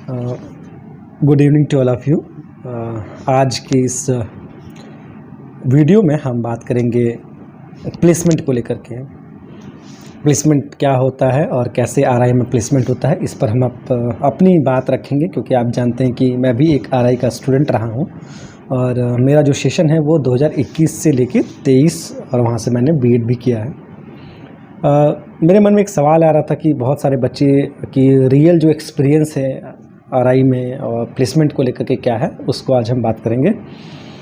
Good evening to all of you. आज की इस वीडियो में हम बात करेंगे प्लेसमेंट को लेकर के। प्लेसमेंट क्या होता है और कैसे आरआई में प्लेसमेंट होता है, इस पर हम अपनी बात रखेंगे, क्योंकि आप जानते हैं कि मैं भी एक आरआई का स्टूडेंट रहा हूं और मेरा जो सेशन है वो 2021 से लेकर 23 और वहां से मैंने बीएड भी किया है। मेरे मन में एक सवाल आ रहा था कि बहुत सारे बच्चे की रियल जो एक्सपीरियंस है आरआई में और प्लेसमेंट को लेकर के क्या है, उसको आज हम बात करेंगे।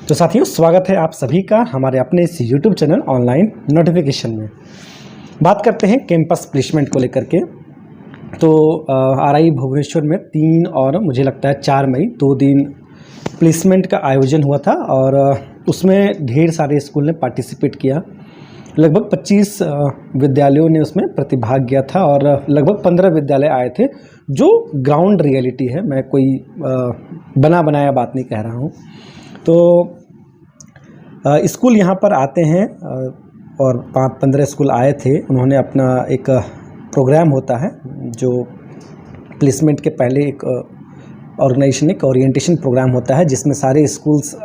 तो साथियों, स्वागत है आप सभी का हमारे अपने इस यूट्यूब चैनल ऑनलाइन नोटिफिकेशन में। बात करते हैं कैंपस प्लेसमेंट को लेकर के। तो आरआई भुवनेश्वर में 3 और मुझे लगता है 4 मई 2 दिन प्लेसमेंट का आयोजन हुआ था और उसमें ढेर सारे स्कूल ने पार्टिसिपेट किया। लगभग 25 विद्यालयों ने उसमें प्रतिभाग किया था और लगभग 15 विद्यालय आए थे, जो ग्राउंड रियलिटी है। मैं कोई बना बनाया बात नहीं कह रहा हूँ। तो स्कूल यहाँ पर आते हैं और 15 स्कूल आए थे। उन्होंने अपना एक प्रोग्राम होता है जो प्लेसमेंट के पहले एक ऑर्गेनाइजेशन एक ओरिएंटेशन प्रोग्राम होता है, जिसमें सारे स्कूल्स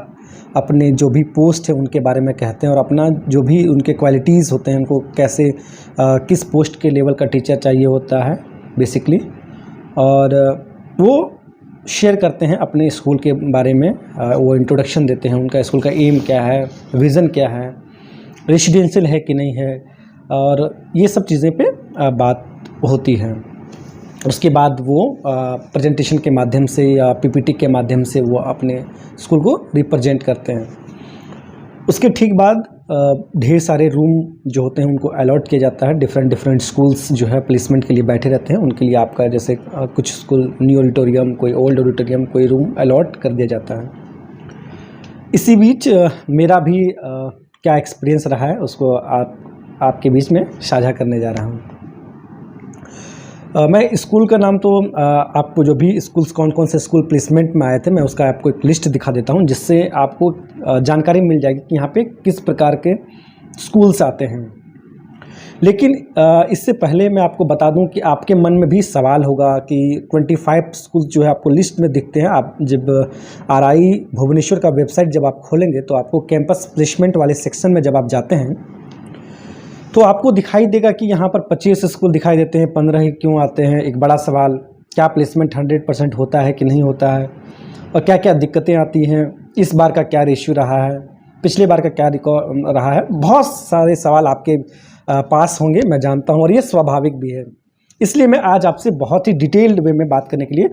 अपने जो भी पोस्ट है उनके बारे में कहते हैं और अपना जो भी उनके क्वालिटीज़ होते हैं, उनको कैसे किस पोस्ट के लेवल का टीचर चाहिए होता है बेसिकली, और वो शेयर करते हैं अपने स्कूल के बारे में। वो इंट्रोडक्शन देते हैं, उनका स्कूल का एम क्या है, विज़न क्या है, रेसिडेंशियल है कि नहीं है, और ये सब चीज़ें पे बात होती है। उसके बाद वो प्रेजेंटेशन के माध्यम से या पीपीटी के माध्यम से वो अपने स्कूल को रिप्रेजेंट करते हैं। उसके ठीक बाद ढेर सारे रूम जो होते हैं उनको अलॉट किया जाता है। डिफरेंट स्कूल्स जो है प्लेसमेंट के लिए बैठे रहते हैं। उनके लिए आपका जैसे कुछ स्कूल न्यू ऑडिटोरियम, कोई ओल्ड ऑडिटोरियम, कोई रूम अलॉट कर दिया जाता है। इसी बीच मेरा भी क्या एक्सपीरियंस रहा है उसको आपके बीच में साझा करने जा रहा हूँ। मैं स्कूल का नाम तो आपको जो भी स्कूल्स कौन कौन से स्कूल प्लेसमेंट में आए थे, मैं उसका आपको एक लिस्ट दिखा देता हूं, जिससे आपको जानकारी मिल जाएगी कि यहाँ पे किस प्रकार के स्कूल्स आते हैं। लेकिन इससे पहले मैं आपको बता दूं कि आपके मन में भी सवाल होगा कि 25 स्कूल जो है आपको लिस्ट में दिखते हैं। आप जब आरआई भुवनेश्वर का वेबसाइट जब आप खोलेंगे तो आपको कैंपस प्लेसमेंट वाले सेक्शन में जब आप जाते हैं तो आपको दिखाई देगा कि यहाँ पर 25 स्कूल दिखाई देते हैं, 15 ही क्यों आते हैं। एक बड़ा सवाल, क्या प्लेसमेंट 100% होता है कि नहीं होता है, और क्या क्या दिक्कतें आती हैं, इस बार का क्या रेशियो रहा है, पिछले बार का क्या रिकॉर्ड रहा है। बहुत सारे सवाल आपके पास होंगे, मैं जानता हूँ, और ये स्वाभाविक भी है। इसलिए मैं आज आपसे बहुत ही डिटेल्ड वे में बात करने के लिए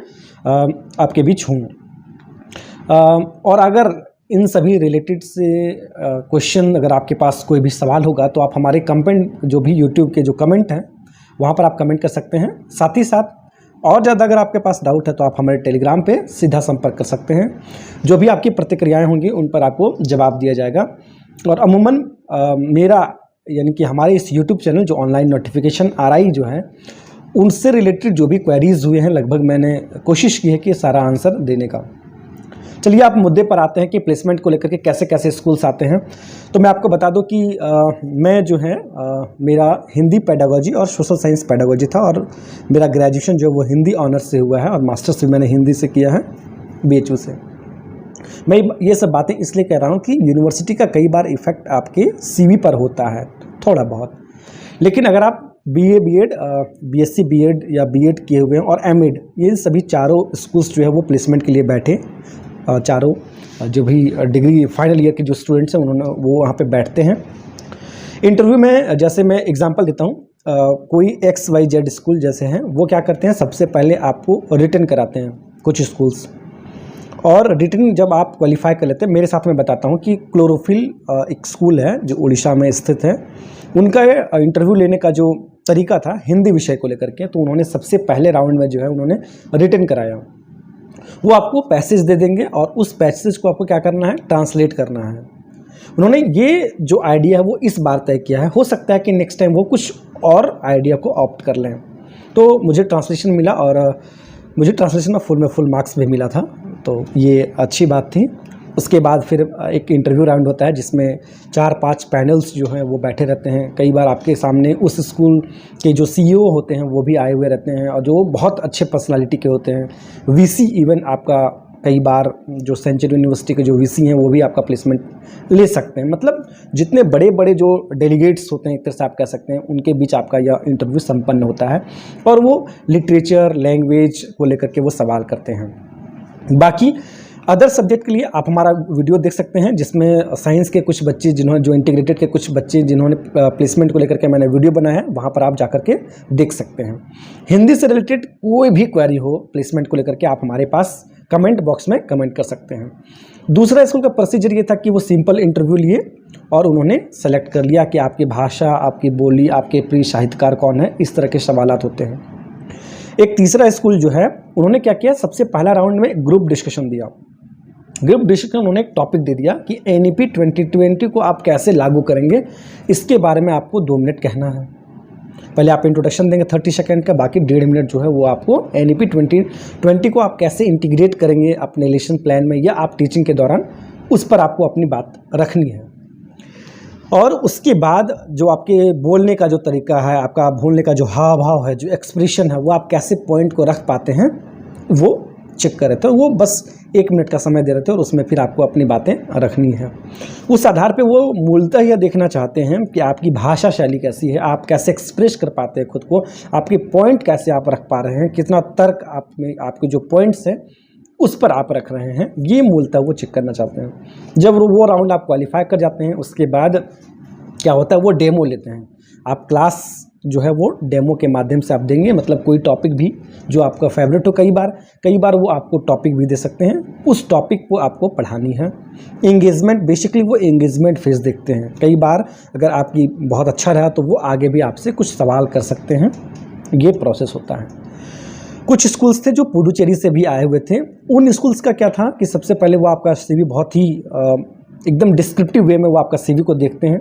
आपके बीच हूँ। और अगर इन सभी रिलेटेड से क्वेश्चन, अगर आपके पास कोई भी सवाल होगा तो आप हमारे कमेंट, जो भी यूट्यूब के जो कमेंट हैं वहाँ पर आप कमेंट कर सकते हैं। साथ ही साथ और ज़्यादा अगर आपके पास डाउट है तो आप हमारे टेलीग्राम पे सीधा संपर्क कर सकते हैं। जो भी आपकी प्रतिक्रियाएं होंगी उन पर आपको जवाब दिया जाएगा। और अमूमन मेरा यानी कि हमारे इस यूट्यूब चैनल जो ऑनलाइन नोटिफिकेशन आरआई जो है, उनसे रिलेटेड जो भी क्वेरीज हुए हैं, लगभग मैंने कोशिश की है कि सारा आंसर देने का। चलिए आप मुद्दे पर आते हैं कि प्लेसमेंट को लेकर के कैसे कैसे स्कूल्स आते हैं। तो मैं आपको बता दूं कि मैं जो है मेरा हिंदी पेडागोजी और सोशल साइंस पेडागोजी था, और मेरा ग्रेजुएशन जो है वो हिंदी ऑनर्स से हुआ है और मास्टर्स भी मैंने हिंदी से किया है, बीएचयू से। मैं ये सब बातें इसलिए कह रहा हूँ कि यूनिवर्सिटी का कई बार इफेक्ट आपके सीवी पर होता है थोड़ा बहुत। लेकिन अगर आप बीए, बीएड, बीएससी बीएड या बीएड किए हुए हैं और एमएड, ये सभी चारों स्कूल्स जो है वो प्लेसमेंट के लिए बैठे, चारों जो भी डिग्री फाइनल ईयर के जो स्टूडेंट्स हैं उन्होंने वो वहाँ पे बैठते हैं इंटरव्यू में। जैसे मैं एग्जांपल देता हूँ, कोई XYZ स्कूल जैसे हैं, वो क्या करते हैं, सबसे पहले आपको रिटन कराते हैं कुछ स्कूल्स, और रिटन जब आप क्वालिफाई कर लेते हैं, मेरे साथ में बताता हूँ कि क्लोरोफिल एक स्कूल है जो उड़ीसा में स्थित है। उनका इंटरव्यू लेने का जो तरीका था हिंदी विषय को लेकर के, तो उन्होंने सबसे पहले राउंड में जो है उन्होंने रिटन कराया। वो आपको पैसेज दे देंगे और उस पैसेज को आपको क्या करना है, ट्रांसलेट करना है। उन्होंने ये जो आइडिया है वो इस बार तय किया है, हो सकता है कि नेक्स्ट टाइम वो कुछ और आइडिया को ऑप्ट कर लें। तो मुझे ट्रांसलेशन मिला और मुझे ट्रांसलेशन में फुल मार्क्स भी मिला था, तो ये अच्छी बात थी। उसके बाद फिर एक इंटरव्यू राउंड होता है जिसमें 4-5 पैनल्स जो हैं वो बैठे रहते हैं। कई बार आपके सामने उस स्कूल के जो सीईओ होते हैं वो भी आए हुए रहते हैं और जो बहुत अच्छे पर्सनालिटी के होते हैं। वीसी इवन आपका कई बार जो सेंचुरी यूनिवर्सिटी के जो वीसी हैं वो भी आपका प्लेसमेंट ले सकते हैं। मतलब जितने बड़े बड़े जो डेलीगेट्स होते हैं एक तरह से आप कह सकते हैं, उनके बीच आपका यह इंटरव्यू संपन्न होता है और वो लिटरेचर लैंग्वेज को लेकर के वो सवाल करते हैं। बाकी अदर सब्जेक्ट के लिए आप हमारा वीडियो देख सकते हैं जिसमें साइंस के कुछ बच्चे जिन्होंने जो इंटीग्रेटेड के कुछ बच्चे जिन्होंने प्लेसमेंट को लेकर के मैंने वीडियो बनाया है, वहाँ पर आप जाकर के देख सकते हैं। हिंदी से रिलेटेड कोई भी क्वेरी हो प्लेसमेंट को लेकर के आप हमारे पास कमेंट बॉक्स में कमेंट कर सकते हैं। दूसरा स्कूल का प्रोसीजर ये था कि वो सिंपल इंटरव्यू लिए और उन्होंने सेलेक्ट कर लिया कि आपकी भाषा, आपकी बोली, आपके प्रिय साहित्यकार कौन है, इस तरह के सवालात होते हैं। एक तीसरा स्कूल जो है उन्होंने क्या किया, सबसे पहला राउंड में ग्रुप डिस्कशन दिया। ग्रुप डिस्कशन उन्होंने एक टॉपिक दे दिया कि एनईपी 2020 को आप कैसे लागू करेंगे, इसके बारे में आपको 2 मिनट कहना है। पहले आप इंट्रोडक्शन देंगे 30 सेकंड का, बाकी 1.5 मिनट जो है वो आपको एनईपी 2020 को आप कैसे इंटीग्रेट करेंगे अपने लेसन प्लान में या आप टीचिंग के दौरान, उस पर आपको अपनी बात रखनी है। और उसके बाद जो आपके बोलने का जो तरीका है, आपका बोलने का जो हाव भाव है, जो एक्सप्रेशन है, वो आप कैसे पॉइंट को रख पाते हैं वो चेक कर रहे थे। वो बस 1 मिनट का समय दे रहे थे और उसमें फिर आपको अपनी बातें रखनी है। उस आधार पे वो मूलतः यह देखना चाहते हैं कि आपकी भाषा शैली कैसी है, आप कैसे एक्सप्रेस कर पाते हैं खुद को, आपके पॉइंट कैसे आप रख पा रहे हैं, कितना तर्क आप में आपके जो पॉइंट्स हैं उस पर आप रख रहे हैं, ये मूलतः वो चेक करना चाहते हैं। जब वो राउंड आप क्वालिफाई कर जाते हैं, उसके बाद क्या होता है, वो डेमो लेते हैं। आप क्लास जो है वो डेमो के माध्यम से आप देंगे, मतलब कोई टॉपिक भी जो आपका फेवरेट हो, कई बार वो आपको टॉपिक भी दे सकते हैं, उस टॉपिक को आपको पढ़ानी है। एंगेजमेंट, बेसिकली वो एंगेजमेंट फेज देखते हैं। कई बार अगर आपकी बहुत अच्छा रहा तो वो आगे भी आपसे कुछ सवाल कर सकते हैं, ये प्रोसेस होता है। कुछ स्कूल्स थे जो पुडुचेरी से भी आए हुए थे। उन स्कूल्स का क्या था कि सबसे पहले वो आपका CV बहुत ही एकदम डिस्क्रिप्टिव वे में वो आपका CV को देखते हैं।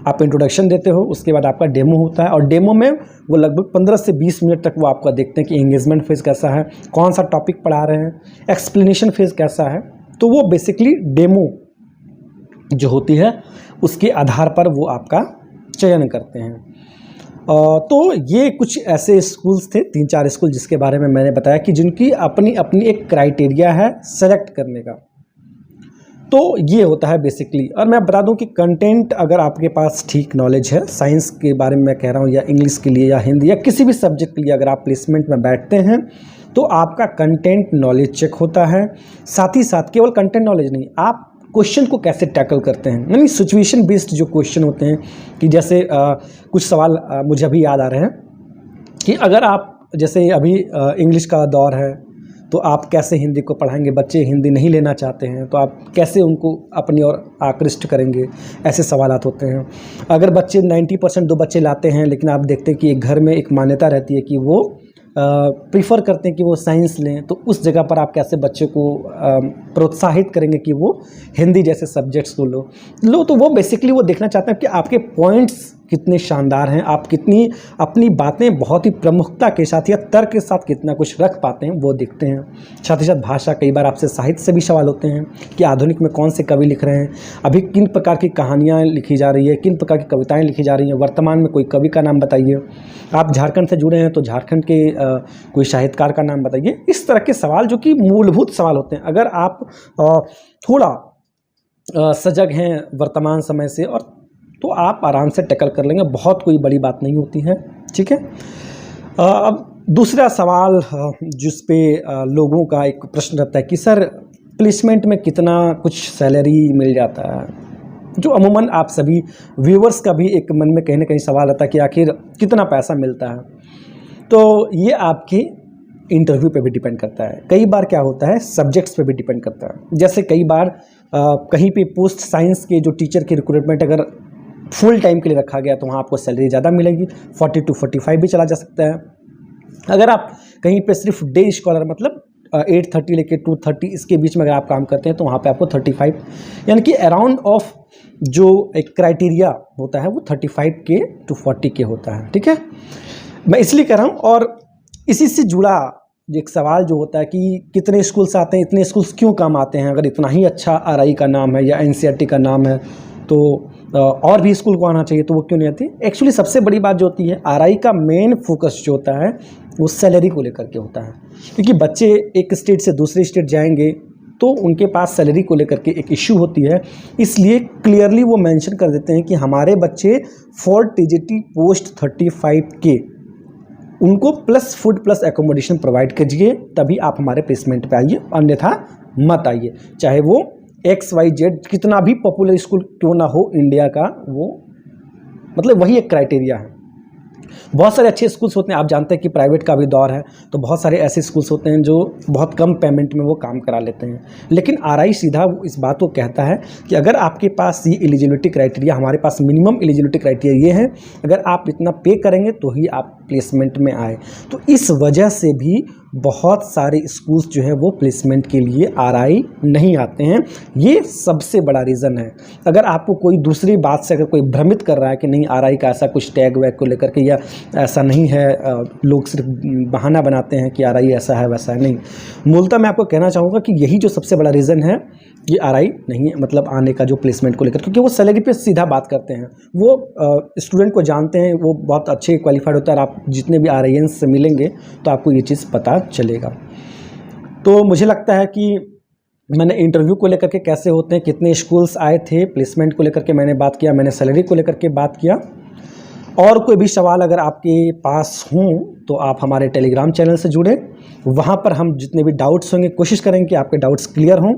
आप इंट्रोडक्शन देते हो, उसके बाद आपका डेमो होता है और डेमो में वो लगभग 15 से 20 मिनट तक वो आपका देखते हैं कि एंगेजमेंट फेज़ कैसा है, कौन सा टॉपिक पढ़ा रहे हैं, एक्सप्लेनेशन फेज़ कैसा है। तो वो बेसिकली डेमो जो होती है उसके आधार पर वो आपका चयन करते हैं। तो ये कुछ ऐसे स्कूल्स थे, 3-4 स्कूल जिसके बारे में मैंने बताया कि जिनकी अपनी अपनी एक क्राइटेरिया है सेलेक्ट करने का। तो ये होता है बेसिकली। और मैं बता दूं कि कंटेंट अगर आपके पास ठीक नॉलेज है, साइंस के बारे में मैं कह रहा हूँ या इंग्लिश के लिए या हिंदी या किसी भी सब्जेक्ट के लिए अगर आप प्लेसमेंट में बैठते हैं तो आपका कंटेंट नॉलेज चेक होता है। साथ ही साथ केवल कंटेंट नॉलेज नहीं, आप क्वेश्चन को कैसे टैकल करते हैं, यानी सिचुएशन बेस्ड जो क्वेश्चन होते हैं कि जैसे कुछ सवाल मुझे अभी याद आ रहे हैं कि अगर आप जैसे अभी इंग्लिश का दौर है तो आप कैसे हिंदी को पढ़ाएंगे, बच्चे हिंदी नहीं लेना चाहते हैं तो आप कैसे उनको अपनी ओर आकृष्ट करेंगे, ऐसे सवालात होते हैं। अगर बच्चे 90% 2 बच्चे लाते हैं लेकिन आप देखते हैं कि एक घर में एक मान्यता रहती है कि वो प्रीफर करते हैं कि वो साइंस लें, तो उस जगह पर आप कैसे बच्चे को प्रोत्साहित करेंगे कि वो हिंदी जैसे सब्जेक्ट्स को लो। तो वो बेसिकली वो देखना चाहते हैं कि आपके पॉइंट्स कितने शानदार हैं, आप कितनी अपनी बातें बहुत ही प्रमुखता के साथ या तर्क के साथ कितना कुछ रख पाते हैं, वो देखते हैं। साथ ही साथ भाषा, कई बार आपसे साहित्य से भी सवाल होते हैं कि आधुनिक में कौन से कवि लिख रहे हैं, अभी किन प्रकार की कहानियाँ लिखी जा रही है, किन प्रकार की कविताएँ लिखी जा रही हैं, वर्तमान में कोई कवि का नाम बताइए। आप झारखंड से जुड़े हैं तो झारखंड के कोई साहित्यकार का नाम बताइए। इस तरह के सवाल जो कि मूलभूत सवाल होते हैं। अगर आप थोड़ा सजग हैं वर्तमान समय से और तो आप आराम से टैकल कर लेंगे, बहुत कोई बड़ी बात नहीं होती है। ठीक है। अब दूसरा सवाल जिस पे लोगों का एक प्रश्न रहता है कि सर प्लेसमेंट में कितना कुछ सैलरी मिल जाता है, जो अमूमन आप सभी व्यूवर्स का भी एक मन में कहीं ना कहीं सवाल आता है कि आखिर कितना पैसा मिलता है। तो ये आपके इंटरव्यू पे भी डिपेंड करता है। कई बार क्या होता है, सब्जेक्ट्स पे भी डिपेंड करता है। जैसे कई बार कहीं पे पोस्ट साइंस के जो टीचर की रिक्रूटमेंट अगर फुल टाइम के लिए रखा गया तो वहाँ आपको सैलरी ज़्यादा मिलेगी, 40 to 45 भी चला जा सकता है। अगर आप कहीं पे सिर्फ डे स्कॉलर मतलब 8:30 लेके 2:30 इसके बीच में अगर आप काम करते हैं तो वहाँ पे आपको 35, यानी कि अराउंड ऑफ जो एक क्राइटेरिया होता है वो 35K to 40K होता है। ठीक है, मैं इसलिए कह रहा हूँ। और इसी से जुड़ा एक सवाल जो होता है कि कितने स्कूल्स आते हैं, इतने स्कूल्स क्यों कम आते हैं, अगर इतना ही अच्छा आरआई का नाम है या एनसीईआरटी का नाम है तो और भी स्कूल को आना चाहिए, तो वो क्यों नहीं आती। एक्चुअली सबसे बड़ी बात जो होती है, आरआई का मेन फोकस जो होता है वो सैलरी को लेकर के होता है, क्योंकि बच्चे एक स्टेट से दूसरे स्टेट जाएंगे तो उनके पास सैलरी को लेकर के एक इश्यू होती है। इसलिए क्लियरली वो मेंशन कर देते हैं कि हमारे बच्चे फॉर टीजीटी पोस्ट 35K उनको plus food plus accommodation provide कीजिए, तभी आप हमारे प्लेसमेंट पे आइए, अन्यथा मत आइए। चाहे वो XYZ कितना भी पॉपुलर स्कूल क्यों ना हो इंडिया का, वो मतलब वही एक क्राइटेरिया है। बहुत सारे अच्छे स्कूल्स होते हैं, आप जानते हैं कि प्राइवेट का भी दौर है, तो बहुत सारे ऐसे स्कूल्स होते हैं जो बहुत कम पेमेंट में वो काम करा लेते हैं। लेकिन आरआई सीधा इस बात को कहता है कि अगर आपके पास ये एलिजिबिलिटी क्राइटेरिया, हमारे पास मिनिमम एलिजिबिलिटी क्राइटेरिया ये है, अगर आप इतना पे करेंगे तो ही आप प्लेसमेंट में आए। तो इस वजह से भी बहुत सारे स्कूल्स जो है वो प्लेसमेंट के लिए आरआई नहीं आते हैं। ये सबसे बड़ा रीज़न है। अगर आपको कोई दूसरी बात से अगर कोई भ्रमित कर रहा है कि नहीं आरआई का ऐसा कुछ टैग वैग को लेकर के या ऐसा नहीं है, लोग सिर्फ बहाना बनाते हैं कि आरआई ऐसा है वैसा है, नहीं। मूलतः मैं आपको कहना चाहूँगा कि यही जो सबसे बड़ा रीज़न है ये आरआई नहीं मतलब आने का जो प्लेसमेंट को लेकर, क्योंकि वो सैलरी पे सीधा बात करते हैं, वो स्टूडेंट को जानते हैं, वो बहुत अच्छे क्वालिफाइड होता है। आप जितने भी आरआईएंस से मिलेंगे तो आपको ये चीज़ पता चलेगा। तो मुझे लगता है कि मैंने इंटरव्यू को लेकर के कैसे होते हैं, कितने स्कूल्स आए थे, प्लेसमेंट को लेकर के मैंने बात किया, मैंने सैलरी को लेकर के बात किया। और कोई भी सवाल अगर आपके पास हों तो आप हमारे टेलीग्राम चैनल से जुड़े, वहाँ पर हम जितने भी डाउट्स होंगे कोशिश करेंगे कि आपके डाउट्स क्लियर हों।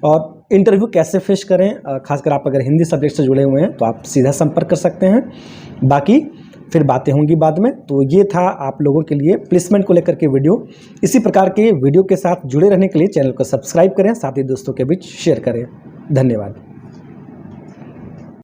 और इंटरव्यू कैसे फेस करें, खासकर आप अगर हिंदी सब्जेक्ट से जुड़े हुए हैं तो आप सीधा संपर्क कर सकते हैं। बाकी फिर बातें होंगी बाद में। तो ये था आप लोगों के लिए प्लेसमेंट को लेकर के वीडियो। इसी प्रकार के वीडियो के साथ जुड़े रहने के लिए चैनल को सब्सक्राइब करें, साथ ही दोस्तों के बीच शेयर करें। धन्यवाद।